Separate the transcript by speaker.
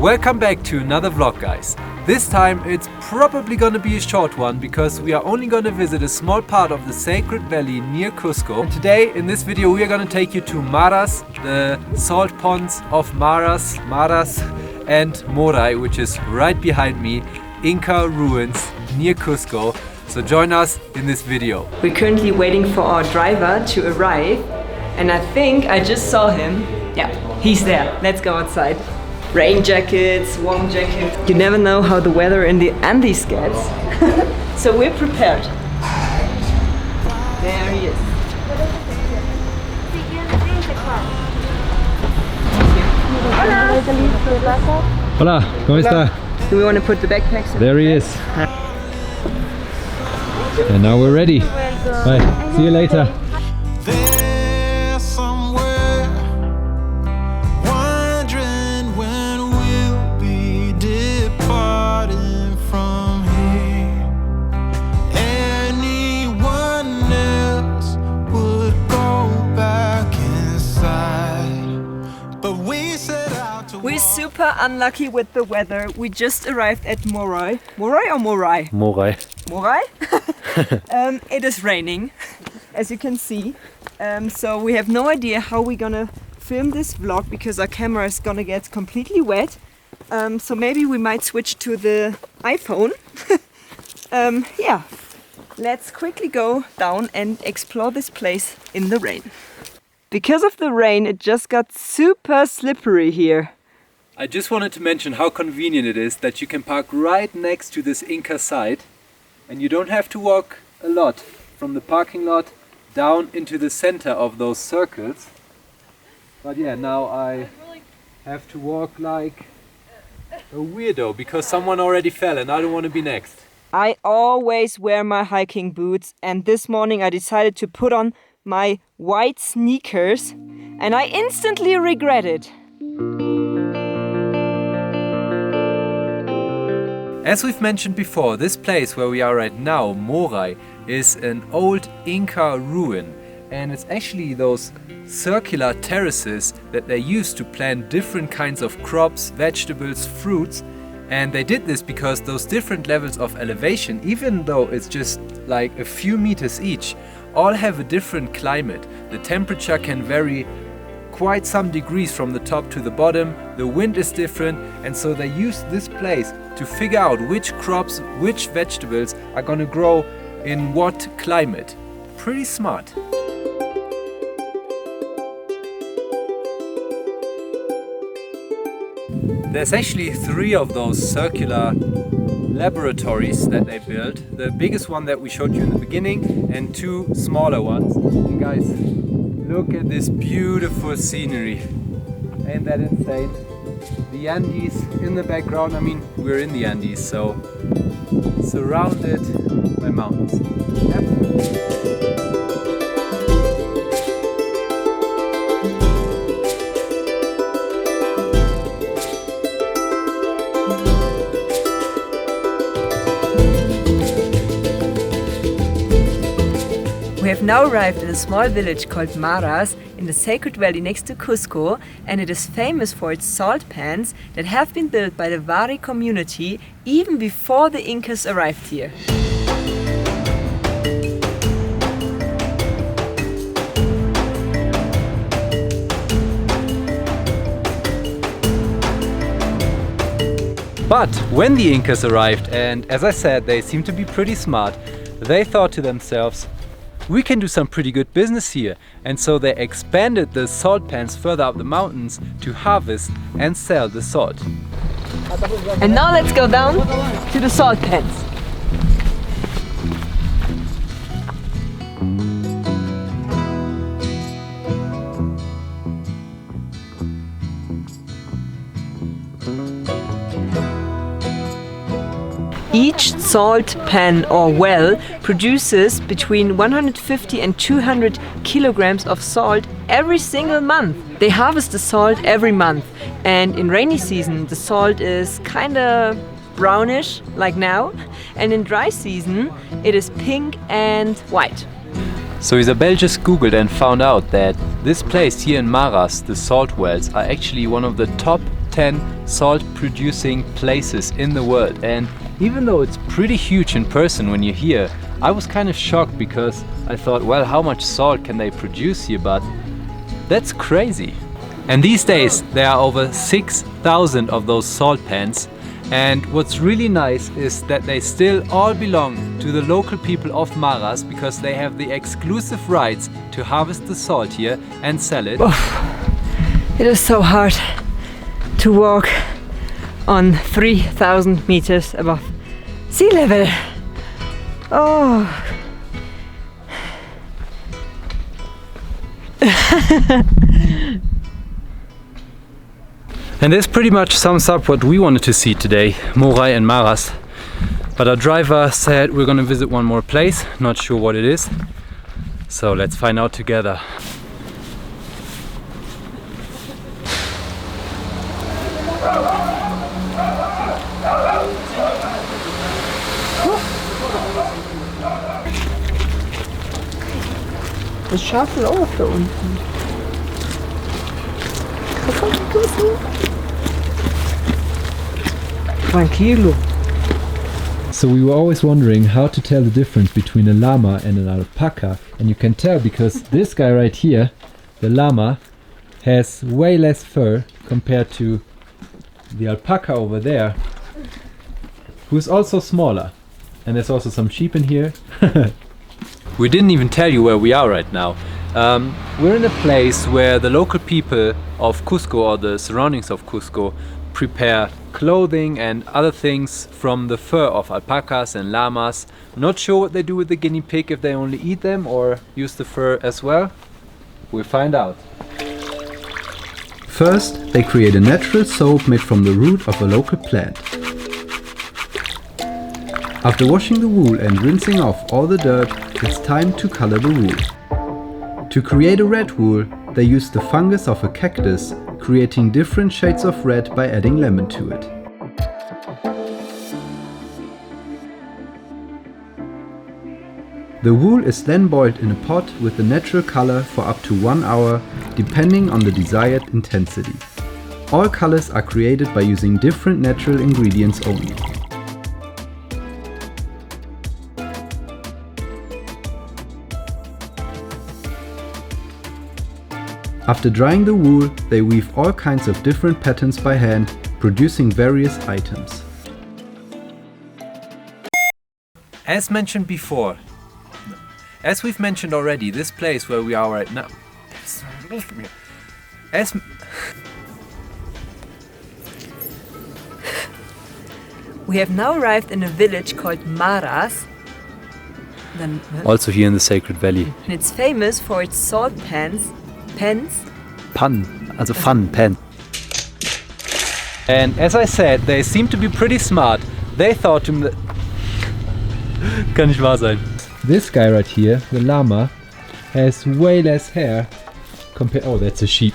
Speaker 1: Welcome back to another vlog, guys. This time it's probably gonna be a short one because we are only gonna visit a small part of the Sacred Valley near Cusco. And today in this video we are gonna take you to Maras, the salt ponds of Maras and Moray, which is right behind me, Inca Ruins near Cusco. So join us in this video.
Speaker 2: We're currently waiting for our driver to arrive, and I think I just saw him. Yeah, he's there. Let's go outside. Rain jackets, warm jackets. You never know how the weather in the Andes gets. So we're prepared. There he is.
Speaker 1: Hola, ¿cómo está?
Speaker 2: Do we want to put the backpacks in?
Speaker 1: There he is. And now we're ready. Bye. See you later.
Speaker 3: There somewhere, wondering when we'll be departing from here. Anyone else would go back inside, but we set out to.
Speaker 2: We're super unlucky with the weather. We just arrived at Moray. Moray or Moray?
Speaker 1: Moray.
Speaker 2: Moray? It is raining, as you can see. So we have no idea how we're gonna film this vlog because our camera is gonna get completely wet. So maybe we might switch to the iPhone. Yeah, let's quickly go down and explore this place in the rain. Because of the rain, it just got super slippery here.
Speaker 1: I just wanted to mention how convenient it is that you can park right next to this Inca site and you don't have to walk a lot from the parking lot down into the center of those circles. But yeah, now I have to walk like a weirdo because someone already fell and I don't want to be next.
Speaker 2: I always wear my hiking boots, and this morning I decided to put on my white sneakers and I instantly regret it.
Speaker 1: As we've mentioned before, this place where we are right now, Moray, is an old Inca ruin, and it's actually those circular terraces that they used to plant different kinds of crops, vegetables, fruits. And they did this because those different levels of elevation, even though it's just like a few meters each, all have a different climate. The temperature can vary quite some degrees from the top to the bottom, the wind is different, and so they use this place to figure out which crops, which vegetables are gonna grow in what climate. Pretty smart. There's actually 3 of those circular laboratories that they built. The biggest one that we showed you in the beginning and 2 smaller ones. And guys, look at this beautiful scenery. Ain't that insane? The Andes in the background. I mean, we're in the Andes, so surrounded by mountains. Yep.
Speaker 2: We have now arrived in a small village called Maras in the Sacred Valley next to Cusco, and it is famous for its salt pans that have been built by the Wari community even before the Incas arrived here.
Speaker 1: But when the Incas arrived, and as I said, they seemed to be pretty smart, they thought to themselves, we can do some pretty good business here. And so they expanded the salt pans further up the mountains to harvest and sell the salt.
Speaker 2: And now let's go down to the salt pans. Each salt pan or well produces between 150 and 200 kilograms of salt every single month. They harvest the salt every month, and in rainy season the salt is kinda brownish like now, and in dry season it is pink and white.
Speaker 1: So Isabel just googled and found out that this place here in Maras, the salt wells, are actually one of the top 10 salt producing places in the world. And even though it's pretty huge in person when you're here, I was kind of shocked because I thought, well, how much salt can they produce here? But that's crazy. And these days there are over 6,000 of those salt pans. And what's really nice is that they still all belong to the local people of Maras because they have the exclusive rights to harvest the salt here and sell it.
Speaker 2: It is so hard to walk on 3,000 meters above sea level. Oh.
Speaker 1: And this pretty much sums up what we wanted to see today, Moray and Maras. But our driver said we're gonna visit one more place, not sure what it is. So let's find out together.
Speaker 2: Das Schafel auch da unten. Tranquilo.
Speaker 1: So we were always wondering how to tell the difference between a llama and an alpaca, and you can tell because this guy right here, the llama, has way less fur compared to the alpaca over there, who is also smaller. And there's also some sheep in here. We didn't even tell you where we are right now. We're in a place where the local people of Cusco, or the surroundings of Cusco, prepare clothing and other things from the fur of alpacas and llamas. Not sure what they do with the guinea pig, if they only eat them or use the fur as well. We'll find out.
Speaker 4: First, they create a natural soap made from the root of a local plant. After washing the wool and rinsing off all the dirt, it's time to color the wool. To create a red wool, they use the fungus of a cactus, creating different shades of red by adding lemon to it. The wool is then boiled in a pot with the natural color for up to 1 hour, depending on the desired intensity. All colors are created by using different natural ingredients only. After drying the wool, they weave all kinds of different patterns by hand, producing various items.
Speaker 1: As mentioned before, as we've mentioned already, this place where we are right now,
Speaker 2: We have now arrived in a village called Maras.
Speaker 1: also here in the Sacred Valley.
Speaker 2: And it's famous for its salt pans.
Speaker 1: Pan, also Pfannen, Pan. And as I said, they seem to be pretty smart. They thought to Kann nicht wahr sein. This guy right here, the llama, has way less hair compared. Oh, that's a sheep.